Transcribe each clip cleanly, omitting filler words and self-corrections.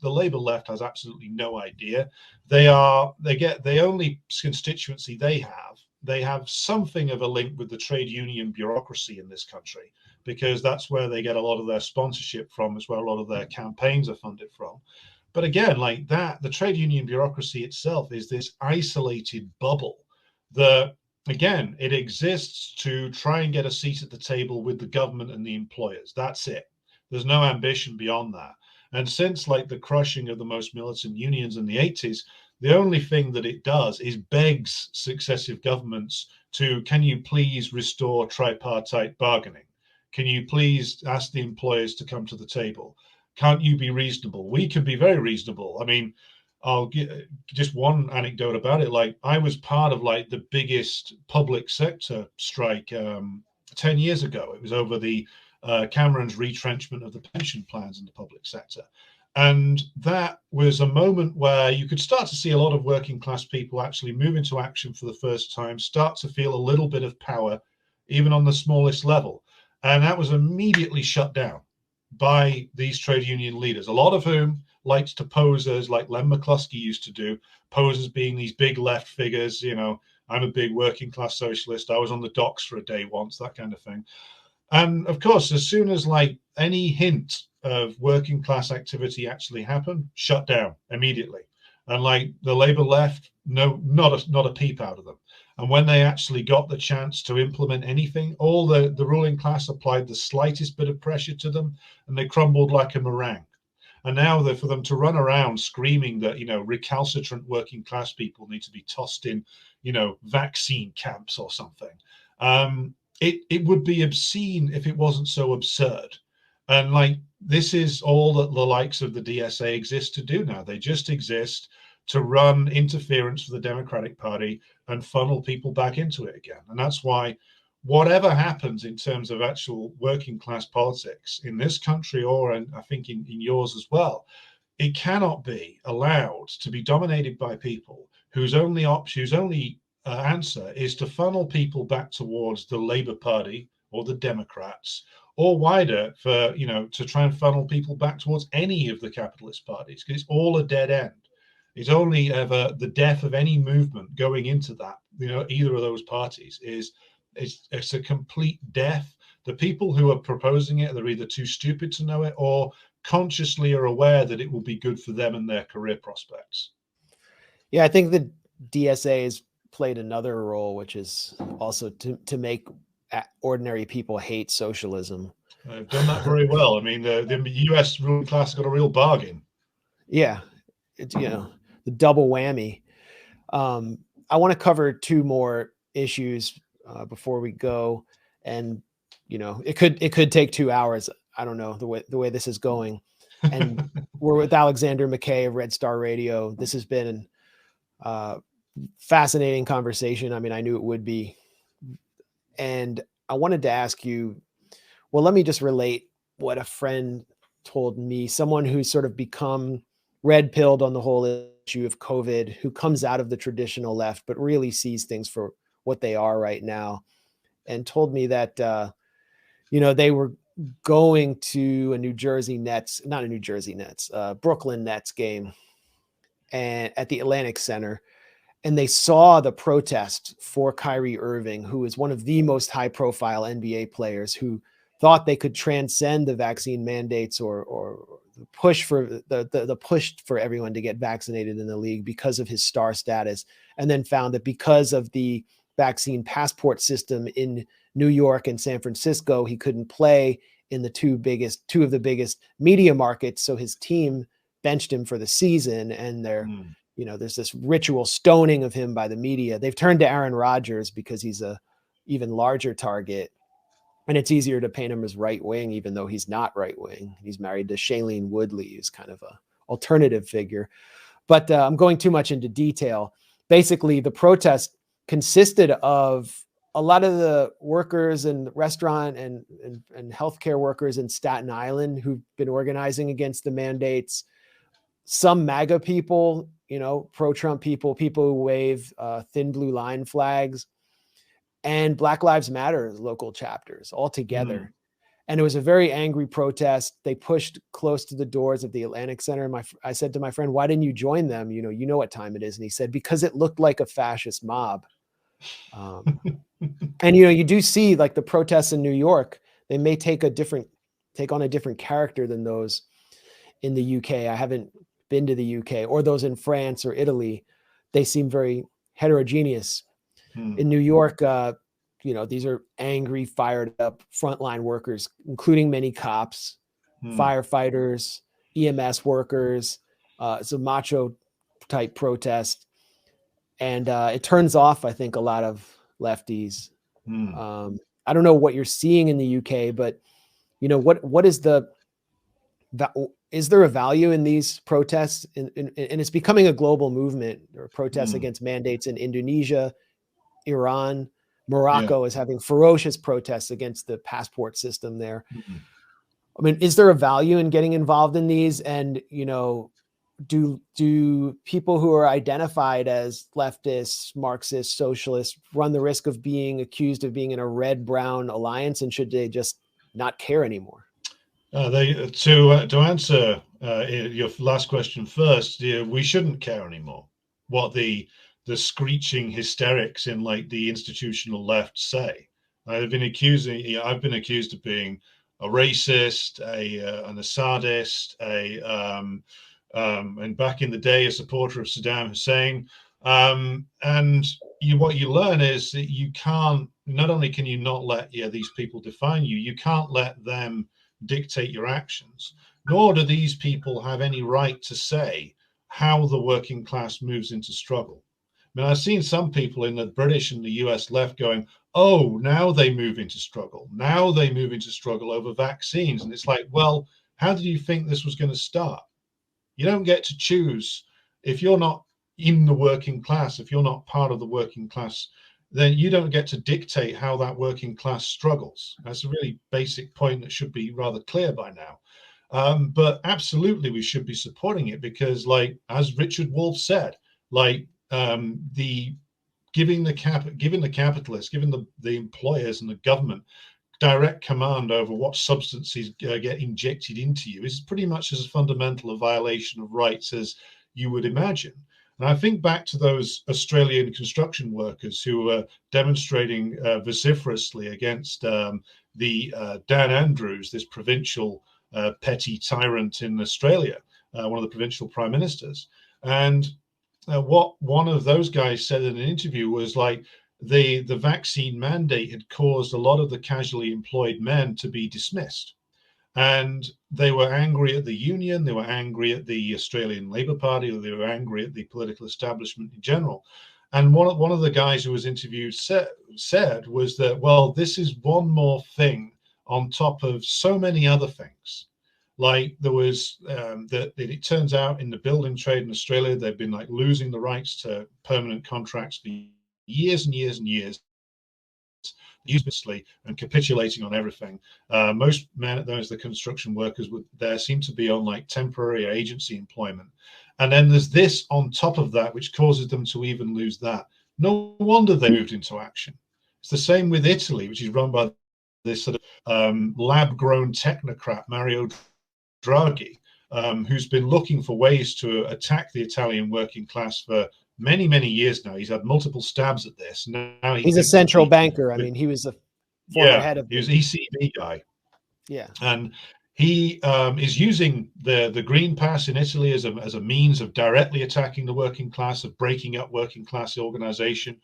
the Labour left has absolutely no idea. The only constituency they have something of a link with the trade union bureaucracy in this country, because that's where they get a lot of their sponsorship from, as well a lot of their campaigns are funded from. But again, like that, the trade union bureaucracy itself is this isolated bubble that, again, it exists to try and get a seat at the table with the government and the employers. That's it. There's no ambition beyond that. And since like the crushing of the most militant unions in the 80s, the only thing that it does is begs successive governments to, can you please restore tripartite bargaining? Can you please ask the employers to come to the table? Can't you be reasonable? We can be very reasonable. I mean, I'll get just one anecdote about it. Like, I was part of like the biggest public sector strike 10 years ago. It was over the Cameron's retrenchment of the pension plans in the public sector. And that was a moment where you could start to see a lot of working class people actually move into action for the first time, start to feel a little bit of power, even on the smallest level. And that was immediately shut down by these trade union leaders, a lot of whom liked to pose as, like Len McCluskey used to do, pose as being these big left figures. You know, I'm a big working class socialist. I was on the docks for a day once, that kind of thing. And of course, as soon as like any hint of working class activity actually happened, shut down immediately. And like the Labour left, no, not a peep out of them. And when they actually got the chance to implement anything, all the ruling class applied the slightest bit of pressure to them, and they crumbled like a meringue. And now for them to run around screaming that, you know, recalcitrant working class people need to be tossed in, you know, vaccine camps or something. It would be obscene if it wasn't so absurd. And like, this is all that the likes of the DSA exist to do now. They just exist to run interference for the Democratic Party and funnel people back into it again. And that's why whatever happens in terms of actual working class politics in this country, or I think in yours as well, it cannot be allowed to be dominated by people whose only answer is to funnel people back towards the Labour Party or the Democrats, or wider, for, you know, to try and funnel people back towards any of the capitalist parties, because it's all a dead end. It's only ever the death of any movement going into that, you know, either of those parties it's a complete death. The people who are proposing it, they're either too stupid to know it, or consciously are aware that it will be good for them and their career prospects. Yeah, I think the DSA has played another role, which is also to make ordinary people hate socialism. They've done that very well. I mean, the US ruling class got a real bargain. Yeah, it's, you know, the double whammy. I want to cover two more issues before we go, and you know, it could take 2 hours. I don't know the way this is going. And we're with Alexander McKay of Red Star Radio. This has been a fascinating conversation. I mean, I knew it would be. And I wanted to ask you, well, let me just relate what a friend told me, someone who's sort of become red-pilled on the whole issue of COVID, who comes out of the traditional left, but really sees things for what they are right now, and told me that, you know, they were going to a Brooklyn Nets game and at the Atlantic Center, and they saw the protest for Kyrie Irving, who is one of the most high-profile NBA players, who thought they could transcend the vaccine mandates or the push for everyone to get vaccinated in the league because of his star status, and then found that because of the vaccine passport system in New York and San Francisco, he couldn't play in the two of the biggest media markets. So his team benched him for the season, and you know, there's this ritual stoning of him by the media. They've turned to Aaron Rodgers because he's a even larger target, and it's easier to paint him as right wing, even though he's not right wing. He's married to Shailene Woodley, who's kind of a alternative figure. But I'm going too much into detail. Basically, the protest consisted of a lot of the workers and restaurant and healthcare workers in Staten Island who've been organizing against the mandates, some MAGA people, you know, pro-Trump people who wave thin blue line flags, and Black Lives Matter local chapters all together. And it was a very angry protest. They pushed close to the doors of the Atlantic Center. And I said to my friend, "Why didn't you join them? You know what time it is." And he said, "Because it looked like a fascist mob." And you do see like the protests in New York. They may take on a different character than those in the UK. I haven't been to the UK, or those in France or Italy. They seem very heterogeneous. In New York, these are angry, fired up frontline workers, including many cops, firefighters, EMS workers. It's a macho type protest. And it turns off, I think, a lot of lefties. I don't know what you're seeing in the UK, but what is is there a value in these protests? And it's becoming a global movement, or protests against mandates in Indonesia, Iran. Morocco is having ferocious protests against the passport system there. I mean, is there a value in getting involved in these? And, do people who are identified as leftists, Marxists, socialists run the risk of being accused of being in a red-brown alliance? And should they just not care anymore? To answer your last question first, we shouldn't care anymore what the screeching hysterics in like the institutional left say. I've been accused of being a racist, a sadist, and back in the day, a supporter of Saddam Hussein. And what you learn is that you can't. Not only can you not let these people define you, you can't let them dictate your actions. Nor do these people have any right to say how the working class moves into struggle. I mean, I've seen some people in the British and the US left going, "Oh, now they move into struggle. Now they move into struggle over vaccines." And it's like, well, how did you think this was going to start? You don't get to choose. If you're not in the working class, if you're not part of the working class, then you don't get to dictate how that working class struggles. That's a really basic point that should be rather clear by now. But absolutely, we should be supporting it because, like, as Richard Wolff said, like giving the capitalists, giving the employers and the government direct command over what substances get injected into you is pretty much as fundamental a violation of rights as you would imagine. And I think back to those Australian construction workers who were demonstrating vociferously against Dan Andrews, this provincial petty tyrant in Australia, one of the provincial prime ministers. And what one of those guys said in an interview was like, the vaccine mandate had caused a lot of the casually employed men to be dismissed. And they were angry at the union, they were angry at the Australian Labor Party, or they were angry at the political establishment in general. And one of the guys who was interviewed said was that, well, this is one more thing on top of so many other things. Like there was that it turns out in the building trade in Australia, they've been like losing the rights to permanent contracts for years and years and years, uselessly, and capitulating on everything. Most men, the construction workers there seem to be on like temporary agency employment. And then there's this on top of that, which causes them to even lose that. No wonder they moved into action. It's the same with Italy, which is run by this sort of lab-grown technocrat, Mario Draghi, who's been looking for ways to attack the Italian working class for many, many years now. He's had multiple stabs at this. Now he's a central banker. I mean, he was a former head of. He was ECB guy. Yeah, and he is using the Green Pass in Italy as a means of directly attacking the working class, of breaking up working class organization.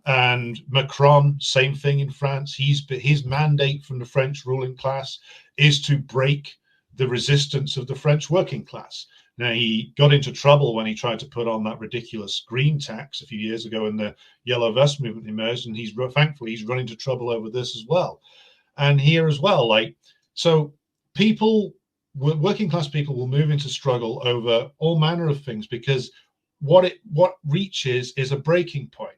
And Macron, same thing in France. His mandate from the French ruling class is to break the resistance of the French working class. Now, he got into trouble when he tried to put on that ridiculous green tax a few years ago, and the Yellow Vest movement emerged, and thankfully he's run into trouble over this as well. And here as well, like, so working class people will move into struggle over all manner of things, because what reaches is a breaking point.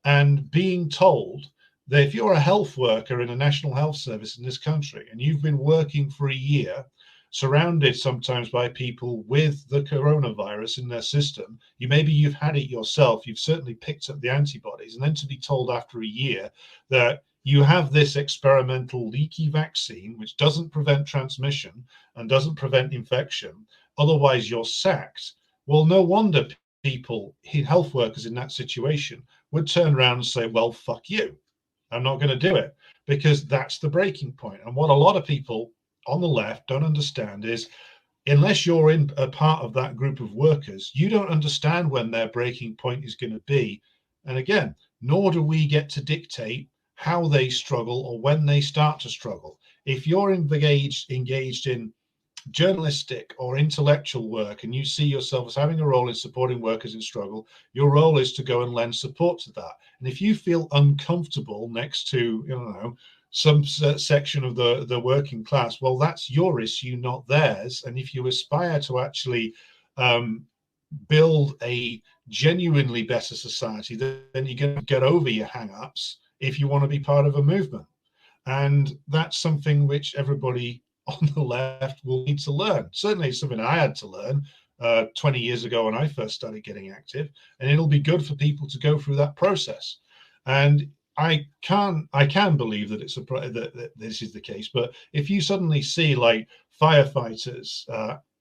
And being told that if you're a health worker in a national health service in this country and you've been working for a year, surrounded sometimes by people with the coronavirus in their system, maybe you've had it yourself, you've certainly picked up the antibodies, and then to be told after a year that you have this experimental leaky vaccine, which doesn't prevent transmission and doesn't prevent infection. Otherwise, you're sacked. Well, no wonder people, health workers in that situation, would turn around and say, well, fuck you. I'm not going to do it, because that's the breaking point. And what a lot of people on the left don't understand is, unless you're in a part of that group of workers, you don't understand when their breaking point is going to be. And again, nor do we get to dictate how they struggle or when they start to struggle. If you're engaged in journalistic or intellectual work and you see yourself as having a role in supporting workers in struggle, your role is to go and lend support to that. And if you feel uncomfortable next to, some section of the working class, well, that's your issue, not theirs. And if you aspire to actually build a genuinely better society, then you're going to get over your hang-ups if you want to be part of a movement. And that's something which everybody on the left will need to learn. Certainly it's something I had to learn 20 years ago when I first started getting active, and it'll be good for people to go through that process. And I can believe that that this is the case, but if you suddenly see like firefighters,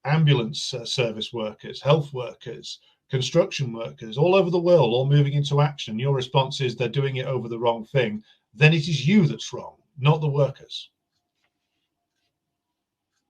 ambulance service workers, health workers, construction workers all over the world all moving into action, your response is they're doing it over the wrong thing, then it is you that's wrong, not the workers.